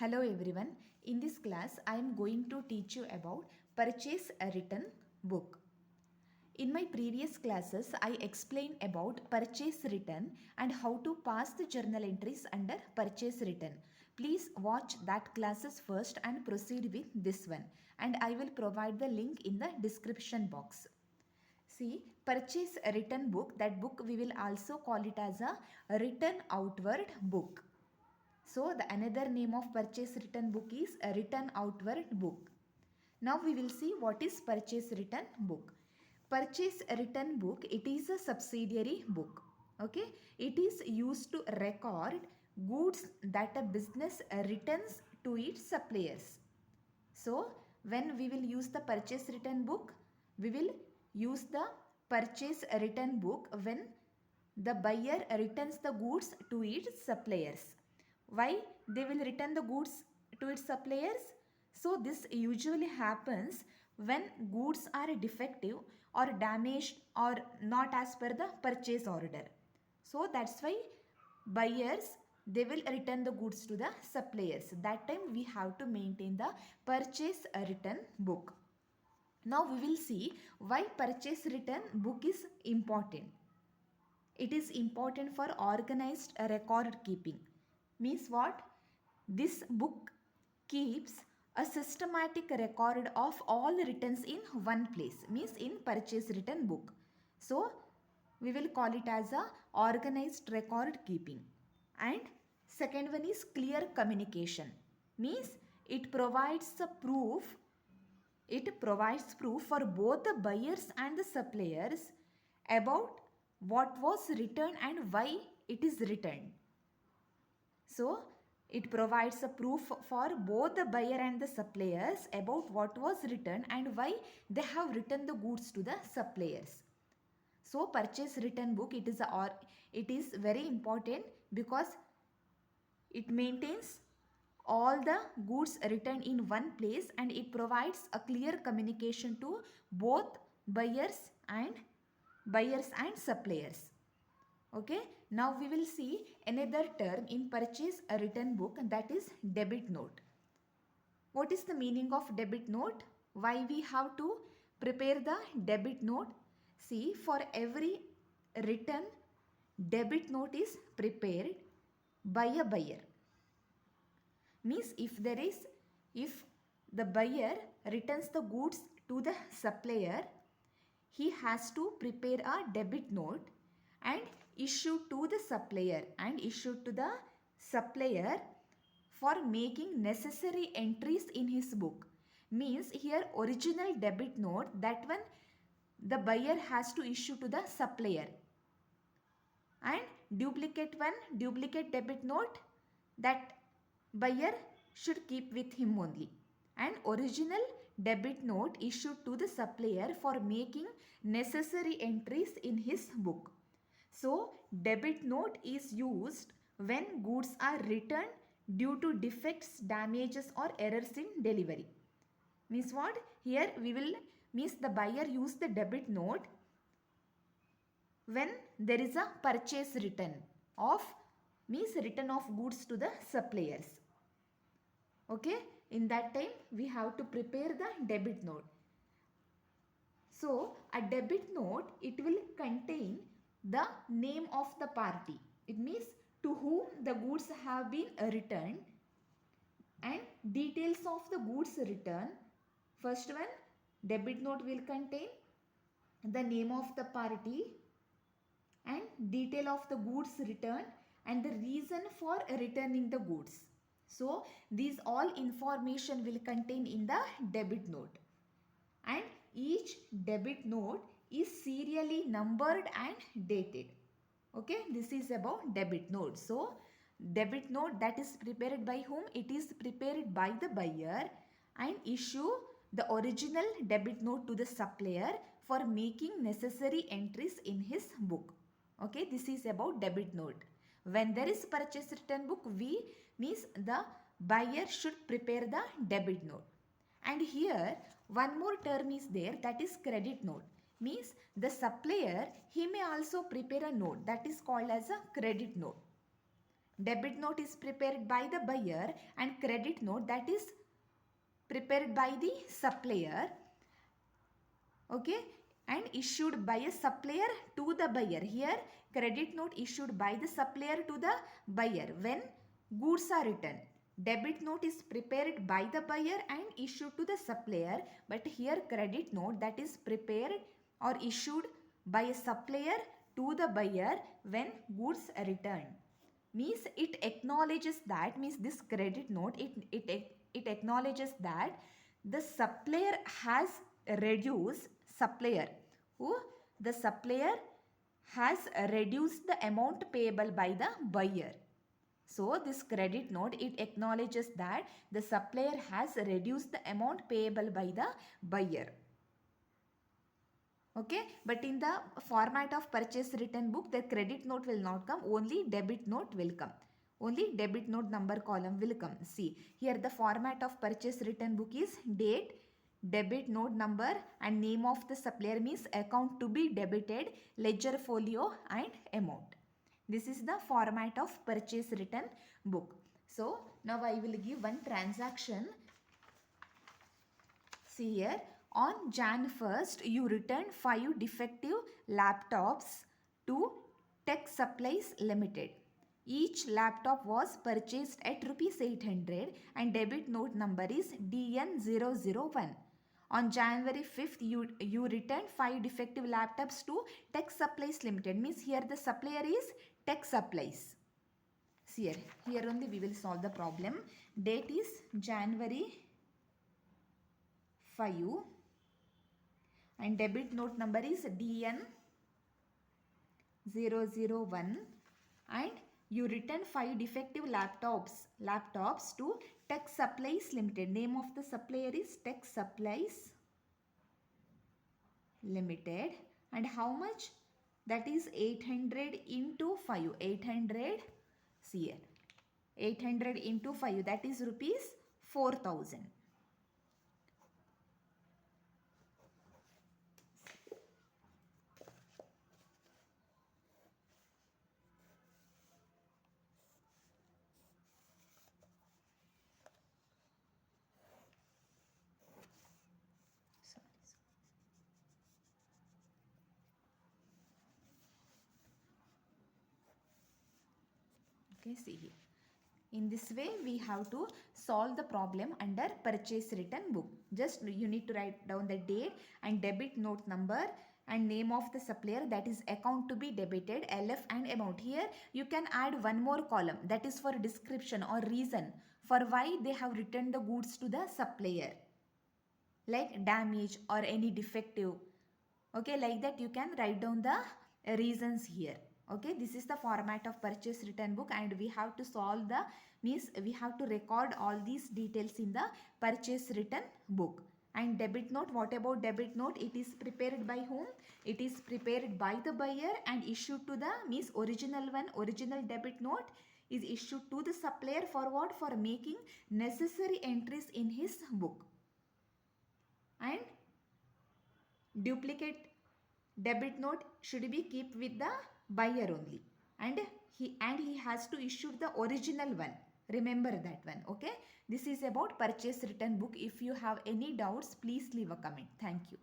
Hello everyone. In this class, I am going to teach you about purchase a written book. In my previous classes, I explained about purchase written and how to pass the journal entries under purchase written. Please watch that classes first and proceed with this one. And I will provide the link in the description box. See, purchase a written book. That book we will also call it as a written outward book. So the another name of purchase written book is a written outward book. Now we will see what is purchase written book. Purchase written book, it is a subsidiary book. Okay, it is used to record goods that a business returns to its suppliers. So when we will use the purchase written book, we will use the purchase written book when the buyer returns the goods to its suppliers. Why they will return the goods to its suppliers? So this usually happens when goods are defective or damaged or not as per the purchase order. So that's why buyers they will return the goods to the suppliers. That time we have to maintain the purchase return book. Now we will see why purchase return book is important. It is important for organized record keeping. Means what? This book keeps a systematic record of all returns in one place. Means in purchase return book. So we will call it as a organized record keeping. And second one is clear communication. Means it provides a proof. It provides proof for both the buyers and the suppliers about what was returned and why it is returned. So it provides a proof for both the buyer and the suppliers about what was returned and why they have returned the goods to the suppliers. So purchase return book, it is very important because it maintains all the goods returned in one place and it provides a clear communication to both buyers and suppliers. Okay, now we will see another term in purchase a written book, and that is debit note. What is the meaning of debit note? Why we have to prepare the debit note? See, for every written debit note is prepared by a buyer. Means if the buyer returns the goods to the supplier, he has to prepare a debit note and issue to the supplier for making necessary entries in his book. Means here original debit note, that one the buyer has to issue to the supplier, and duplicate debit note, that buyer should keep with him only. An original debit note issued to the supplier for making necessary entries in his book. So debit note is used when goods are returned due to defects, damages or errors in delivery. Means what? Here we will means the buyer use the debit note when there is a purchase return of return of goods to the suppliers. Okay, in that time we have to prepare the debit note. So a debit note, it will contain the name of the party. It means to whom the goods have been returned and details of the goods return. First one, debit note will contain the name of the party and detail of the goods returned and the reason for returning the goods. So these all information will contain in the debit note, and each debit note is serially numbered and dated. Okay, this is about debit note. So debit note that is prepared by whom? It is prepared by the buyer and issue the original debit note to the supplier for making necessary entries in his book. Okay, this is about debit note. When there is purchase return book, we means the buyer should prepare the debit note. And here one more term is there, that is credit note. Means the supplier, he may also prepare a note that is called as a credit note. Debit note is prepared by the buyer and credit note that is prepared by the supplier. Okay, and issued by a supplier to the buyer. Here credit note issued by the supplier to the buyer when goods are returned. Debit note is prepared by the buyer and issued to the supplier, but here credit note that is prepared or issued by a supplier to the buyer when goods are returned. Means it acknowledges that, means this credit note, it acknowledges that the supplier has reduced, supplier who the supplier has reduced the amount payable by the buyer. So this credit note, it acknowledges that the supplier has reduced the amount payable by the buyer. Okay, but in the format of purchase return book, the credit note will not come, only debit note will come. Only debit note number column will come. See, here the format of purchase return book is date, debit note number and name of the supplier, means account to be debited, ledger folio and amount. This is the format of purchase return book. So now I will give one transaction. See here, on Jan 1st, you returned 5 defective laptops to Tech Supplies Limited. Each laptop was purchased at rupees 800 and debit note number is DN001. On January 5th, you returned 5 defective laptops to Tech Supplies Limited. Means here the supplier is Tech Supplies. See here only we will solve the problem. Date is January 5 and debit note number is DN001 and you return 5 defective laptops to Tech Supplies Limited. Name of the supplier is Tech Supplies Limited. And how much? That is 800 into 5. 800, see here, 800 into 5, that is rupees 4,000. Okay, see here. In this way, we have to solve the problem under purchase return book. Just you need to write down the date and debit note number and name of the supplier, that is account to be debited, LF and amount. Here you can add one more column, that is for description or reason for why they have returned the goods to the supplier, like damage or any defective. Okay, like that you can write down the reasons here. Okay, this is the format of purchase return book and we have to solve the, means we have to record all these details in the purchase return book. And debit note, what about debit note? It is prepared by whom? It is prepared by the buyer and issued to the, means original one, original debit note is issued to the supplier for what? For making necessary entries in his book. And duplicate debit note should be kept with the buyer only, and he has to issue the original one. Remember that one. Okay, this is about purchase return book. If you have any doubts, please leave a comment. Thank you.